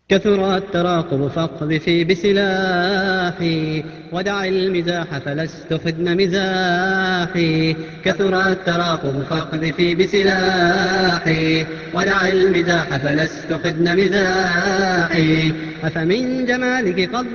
كثر التراقب فاقذفي بسلاحي، ودع المزاح فلست خدن مزاحي. كثر التراقب فاقذفي بسلاحي، ودع المزاح فلست خدن مزاحي. أفمن جمالك قد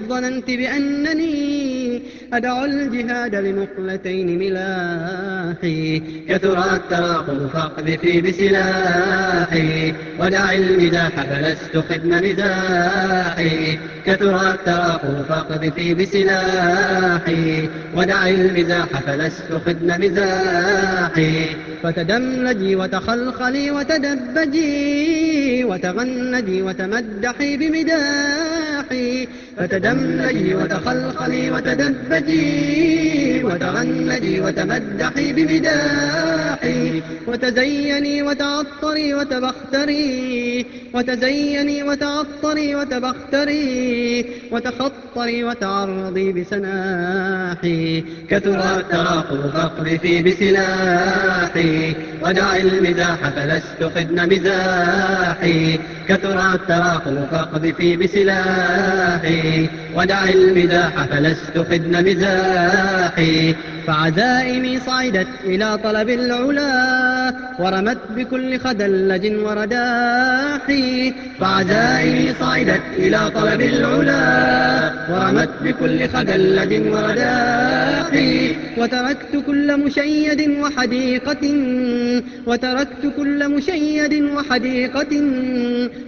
ظننت بأنني أدعو الجهاد لمقلتين ملاحي. كثر التراقب فاقذفي بسلاحي، ودع المزاح فلست خدن مزاحي. كثر التراقب فاقذفي بسلاحي، ودع المزاح فلست خدن مزاحي. فتدملجي وتخلخلي وتدبجي، وتغندي وتمدحي بمداحي. فتدملجي وتخلخلي وتدبجي، وتغندي وتمدحي بمداحي. وتزيني وتعطري وتبختري، وتزيني وتعطري وتبختري، وتخطري وتعرضي بسناحي. كثر التراقب فاقذفي بسلاحي، ودع المزاح فلست خدن مزاحي. كثر التراقب فاقذفي بسلاحي، ودع المزاح فلست خدن مزاحي. فعزائمي صعدت إلى طلب العلا، ورمت بكل خدلج ورداحي. فعزائمي صعدت إلى طلب العلا، ورمت بكل خدلج ورداحي. وتركت كل مشيد وحديقة،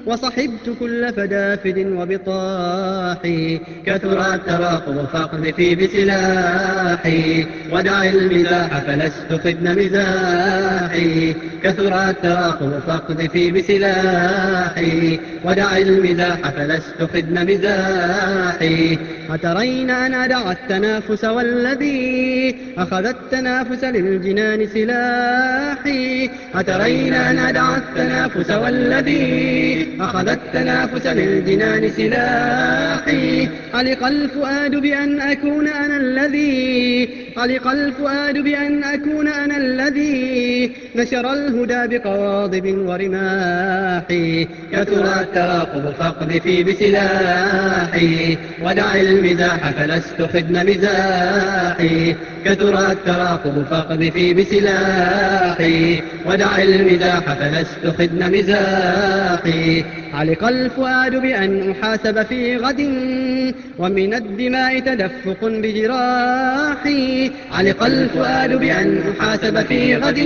وصحبت كل فدافد وبطاحي. كثر التراقب فاقذفي بسلاحي، ودع المزاح فلست خدن مزاحي. كثر التراقب فاقذفي بسلاحي، ودع المزاح فلست خدن مزاحي. أترين أن أدع التنافس والذي أخذ التنافس للجنان سلاحي. أترين أن أدع التنافس والذي أخذ التنافس للجنان سلاحي. علق الفؤاد بأن أكون أنا الذي نشر الهدى بقواضب ورماحي. كثر التراقب فاقذفي بسلاحي، ودع المزاح فلست خدن مزاحي. كثر التراقب فاقذفي بسلاحي، ودع المزاح فلست خدن مزاحي. علق الفؤاد بأن أحاسب في غد، ومن الدماء تدفق بجراحي. علق الفؤاد بأن أحاسب في غد،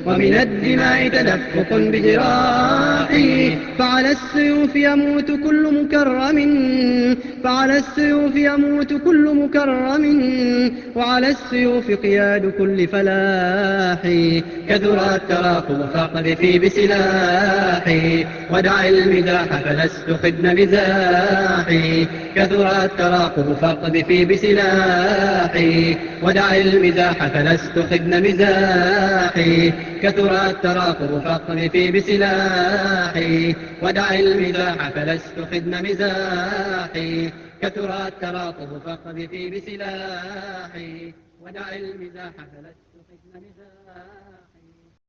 ومن الدماء تدفق بجراحي. فعلى السيوف يموت كل مكرم، وعلى السيوف قياد كل فلاحي. كثر التراقب فاقذفي بسلاحي، ودع المزاح فلست خدن مزاحي. كثر التراقب فاقذفي بسلاحي، ودع المزاح فلست خدن مزاحي. كثر التراقب فاقذفي بسلاحي، ودع المزاح فلست خدن مزاحي. كثر التراقب فاقذفي بسلاحي، ودع المزاح فلست خدن مزاحي.